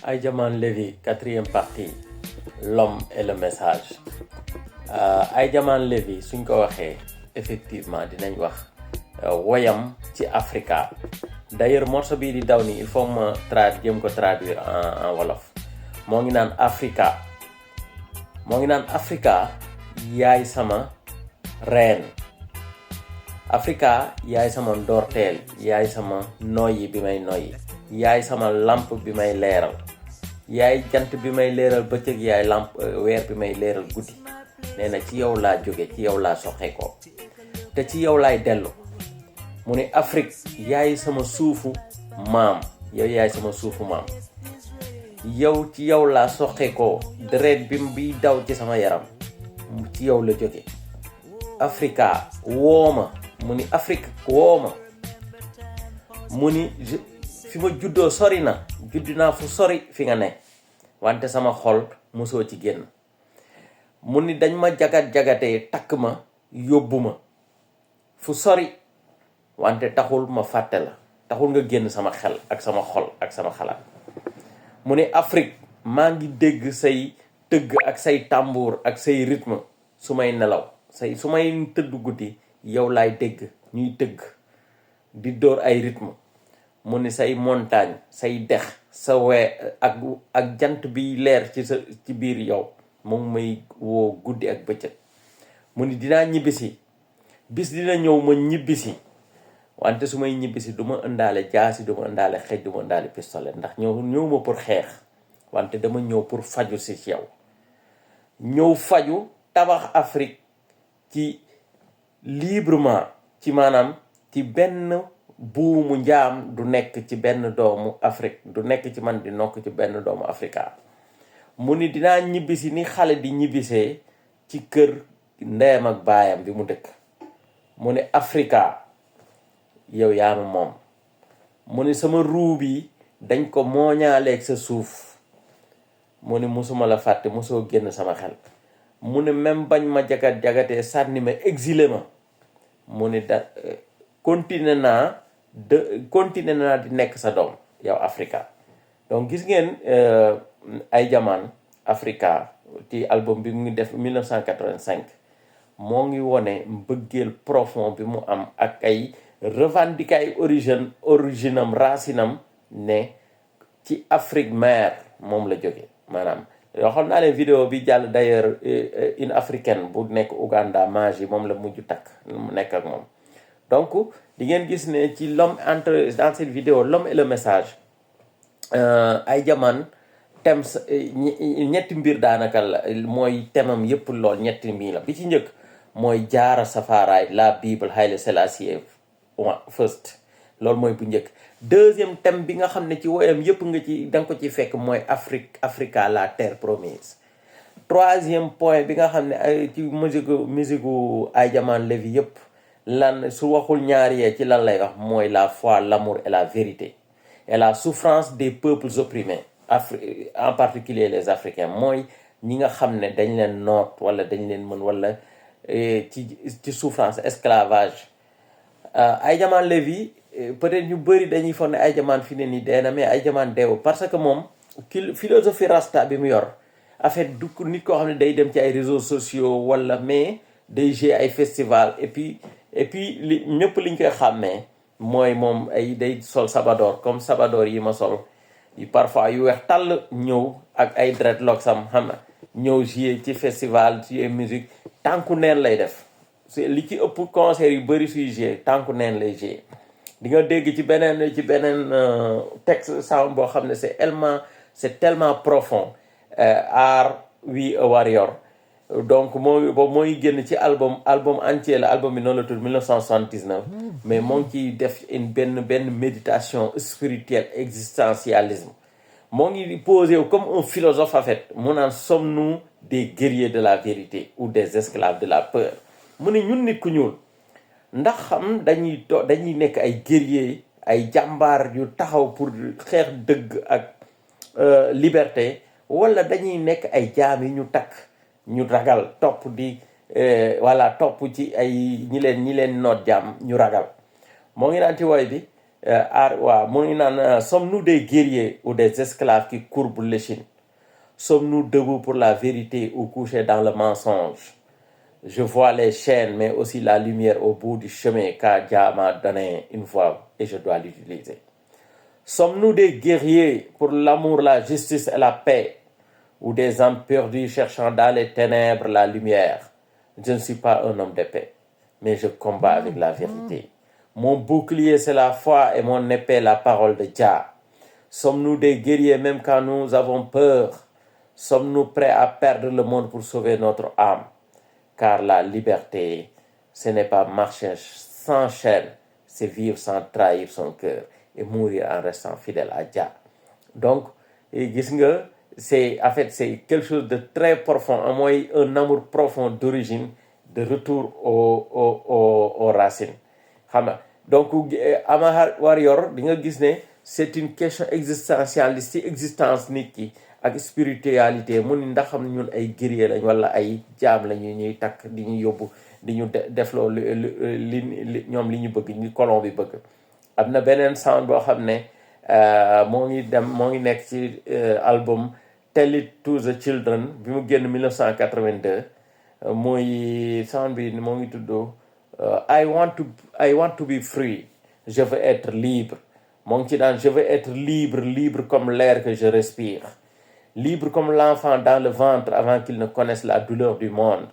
Aïdjaman Lévi, quatrième partie, l'homme et le message. Aïdjaman Lévi, suñ ko waxee effectivement dinañ wax woyam ci Africa. D'ailleurs morceau bii di daw ni il faut ma jéem ko traduire en wolof. moo ngi naan Africa yaay sama reen. Africa yaay sama ndorteel, yaay sama noyyi bi may noyyi, yaay sama lamp bi may leeral, yaay jant bi may leeral bëccëg, yaay lamp weer bi may leeral guddi. nee na ci yow laa jóge, ci yow laa soxe ko te ci yow laay dellu. mu ne Afrique yaay sama suufu maam, yow yaay sama suufu maam, yow ci yow laa soxe ko, deret bi daw ci sama yaram ci yow la jóge. Africa wooma, mu ni Afrique wooma, mu ni fi ma juddoo sori na, juddi naa fu sori fi nga ne, wante sama xol mosoo ci génn. mu ni dañ ma jagatee takk ma yóbbu ma fu sori, wante taxul ma fàtte la, taxul nga génn sama xel ak sama xol ak sama xalaat. mu ni Afrique maa ngi dégg say tëgg ak say tambour ak say rythme su may nelaw, su may tëdd guddi yow laay dégg ñuy tëgg di dóor ay rythme. mu ni say montagne, say dex, sa ak jant bi leer ci biir yow moom may woo guddi ak bëccëg. mu ni dinaa ñibbisi, bis dina ñëw ma ñibbisi, wante su may ñibbisi du ma ëndaale jaasi, du ma ëndaale xej, du ma ëndaale pistolet, ndax ñëw ma pour xeex, wante dama ñëw pour faju si yow. ñëw faju tabax Afrique ci librement, ci maanaam ci benn buumu njaam du nekk ci benn doomu Afrique, du nekk ci man di nokk ci benn doomu Africa. mu ni dinaa ñibbisi ni xale di ñibbisee ci kër ndeyam ak baayam bi mu dëkk. mu ni Africa yow yaa ma moom. mu ni sama ruu bi dañ ko mooñaaleeg sa suuf. mu ni musuma la fàtte, musoo génn sama xel. mu ni même bañ ma jagatee sànni ma exilé ma, mu ni continuer naa di nekk sa doom yow Africa. donc gis ngeen Aïdjaman Africa ci album bi mu ngi def 1985 moo ngi wone mbëggeel profond bi mu am ak ay revendiquer ay originam racinam ne ci Afrique mère moom la jóge. maanaam waxoon naa leen vidéo bi jàll d'ailleurs une africaine bu nekk Ouganda, Maji, moom la mujj takk mu nekk ak moom. donc di ngeen gis ne ci dans cette vidéo l'homme et le message, Aïdjaman thème ñetti mbir daanaka la mooy thèmam yépp lool ñetti mbir la. bi ci njëkk mooy jaara safaraay, la Bible, Haile Selassie first, loolu mooy bu njëkk. deuxième thème bi nga xam ne ci woyam yépp danga ko ci fekk mooy Africa, la terre promise. troisième point bi nga xam ne ci musique Aïdjaman Lévi yépp lan su waxul ñaar yee ci lan lay wax mooy la foi, l'amour et la vérité, et la souffrance des peuples opprimés, en particulier les Africains, mooy ñi nga xam ne dañ leen noot wala dañ leen mën wala ci souffrance, esclavage. Aïdjaman Lévi peut-être ñu bëri dañuy foog ne Aïdjaman fi ne nii dee na, mais Aïdjaman deewu parce que moom philosophie rasta bi mu yor en fait du nit koo xam ne day dem ci ay réseaux sociaux wala, mais day jouer ay festival et puis ñëpp liñ koy xàmmee mooy moom day sol sabador comme sabador yi ma sol yi parfois yu weex tàll, ñëw ak ay dreadlocks am xam na, ñëw jouer ci festival, jouer musique, tànku neen lay def. li ci ëpp concert yu bëri suy jouer tànku neen lay jouer. di nga dégg ci beneen texte sound boo xam ne c'est tellement profond. Are We a Warrior. donc mooy génn ci album entier la, album bi noonu la tudd 1979, mais moo ngi ciy def benn méditation spirituelle, existentialisme. moo ngi posé comme un philosophe en fait. mu naan sommes-nous des guerriers de la vérité ou des esclaves de la peur. mu ne ñun nit ku ñuul ndax xam dañuy nekk ay guerriers, ay jàmbaar yu taxaw pour xeex dëgg ak liberté, wala dañuy nekk ay jaam yi ñu takk, ñu ragal topp topp ci ay ñi leen noot jaam ñu ragal. moo ngi naan ci woy bi sommes-nous des guerriers ou des esclaves qui courbent l'échine? Sommes-nous debout pour la vérité ou couchés dans le mensonge? Je vois les chaînes, mais aussi la lumière au bout du chemin car Dieu m'a donné une voix et je dois l'utiliser. Sommes-nous des guerriers pour l'amour, la justice et la paix, ou des âmes perdues cherchant dans les ténèbres la lumière? Je ne suis pas un homme de paix, mais je combats avec la vérité. Mon bouclier, c'est la foi et mon épée, la parole de Dieu. Sommes-nous des guerriers même quand nous avons peur? Sommes-nous prêts à perdre le monde pour sauver notre âme? Car la liberté, ce n'est pas marcher sans chaîne, c'est vivre sans trahir son cœur et mourir en restant fidèle à Dieu. Donc, gis nga, c'est quelque chose de très profond, un amour profond d'origine, de retour aux racines. Donc, Ama Warrior, di nga gis ne c'est une question existentialiste ci existence nit ki ak spiritualité mu ni ndax xam ne ñun ay guerrier lañ wala ay jaam lañu ñuy takk di ñu yóbbu di ñu def loolu ñoom li ñu bëgg ñu colon bi bëgg. am na beneen sound boo xam ne moo ngi nekk ci album Tell It to the Children bi mu génn 1982 muy sound bi moo ngi tudd I want to be free. Je veux être libre. Mon petit dan, je veux être libre, libre comme l'air que je respire. Libre comme l'enfant dans le ventre avant qu'il ne connaisse la douleur du monde.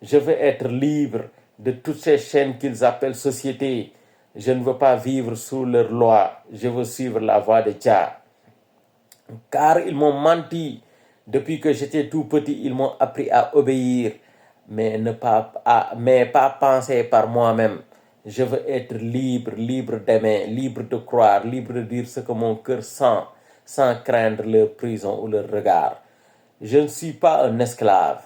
Je veux être libre de toutes ces chaînes qu'ils appellent société. Je ne veux pas vivre sous leur loi. Je veux suivre la voie de Dieu. Car ils m'ont menti. Depuis que j'étais tout petit, ils m'ont appris à obéir. Mais pas penser par moi-même. Je veux être libre, libre d'aimer, libre de croire, libre de dire ce que mon cœur sent, sans craindre leur prison ou leur regard. Je ne suis pas un esclave,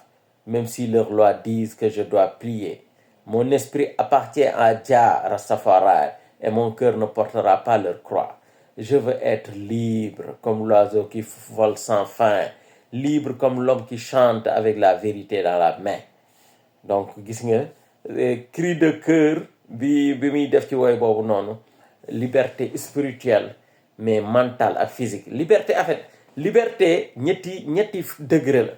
même si leurs lois disent que je dois plier. Mon esprit appartient à Jah Rastafari et mon cœur ne portera pas leur croix. Je veux être libre comme l'oiseau qui vole sans fin, libre comme l'homme qui chante avec la vérité dans la main. Donc, gis nga cri de cœur bi muy def ci woy boobu noonu, liberté spirituelle mais mentale ak physique. Liberté en fait, liberté ñetti degré la.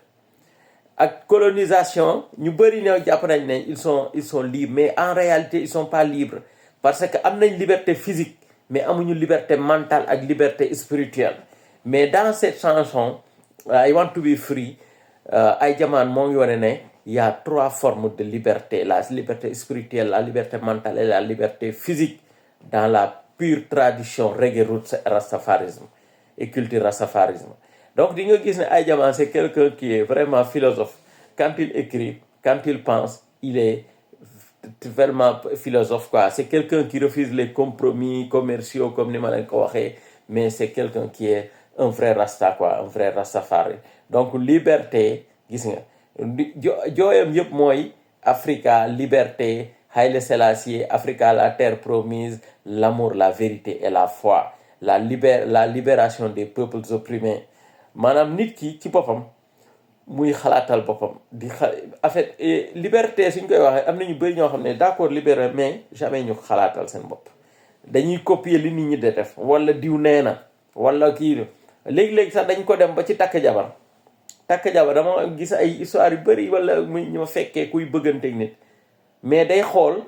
Ak colonisation ñu bëri ñoo jàpp nañ ne ils sont libres, mais en réalité ils sont pas libres parce que am nañ liberté physique mais amuñu liberté mentale ak liberté spirituelle. Mais dans cette chanson I want to be free, ay jamaan moo ngi wane ne il y a 3 formes de liberté: la liberté spirituelle, la liberté mentale et la liberté physique dans la pure tradition reggae roots rastafarisme et culture rastafarisme. Donc di nga gis ne Ay Jaman c'est quelqu'un qui est vraiment philosophe. Quand il écrit, quand il pense, il est vraiment philosophe quoi. C'est quelqu'un qui refuse les compromis commerciaux comme ni ma leen ko waxee, mais c'est quelqu'un qui est un vrai rasta quoi, un vrai rastafari. Donc liberté, gis nga jooyam yëpp mooy Africa, liberté, Haile Selassie, Africa, la terre promise, l'amour, la vérité et la foi, la libération des peuples opprimés. Maanaam nit ki ci boppam muy xalaatal boppam en fait liberté suñ koy waxee am na ñu bëri ñoo xam ne d'accord libéré mais jamais ñu xalaatal seen bopp. Dañuy copier li nit ñi di def wala diw nee na wala kii léegi-léegi sax dañ ko dem ba ci takk jabar dama gis ay histoire yu bëri wala muy ñu fekkee kuy bëgganteeg nit mais day xool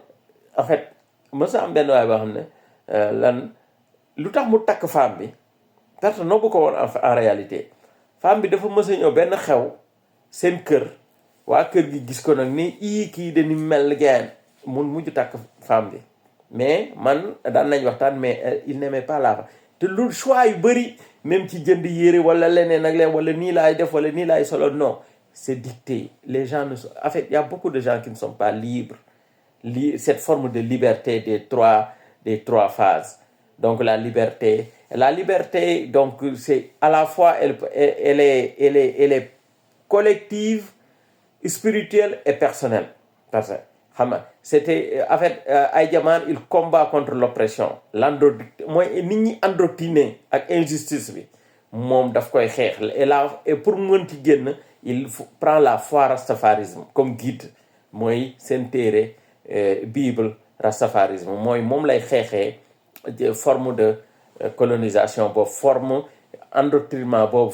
en fait mësa am benn waay boo xam ne lu tax mu takk femme bi parce que noo bu ko woon en réalité femme bi dafa mësa ñëw benn xew seen kër waa kër gi gis ko nag ni kii de ni mel geen mun mujj takk femme bi. Mais man daan nañ waxtaan mais il n'aimait pas la femme te lu choix yu bëri même ci jënd yére wala leneen ak leen wala nii laay def wala nii laay solo non c'est dicté. Les gens ne sont en fait il y a beaucoup de gens qui ne sont pas libres. Cette forme de liberté des trois phases. Donc la liberté donc c'est à la fois elle est collective, spirituelle et personnelle. Parce que c'était en fait Ay Jaman il combat contre l'oppression, mooy nit ñi endoctriné ak injustice bi moom daf koy xeex et pour mën ci génn il prend la foi rastafarisme comme guide. Mooy seen téere Bible rastafarisme mooy moom lay xeexee forme de colonisation boobu, forme endoctrinement boobu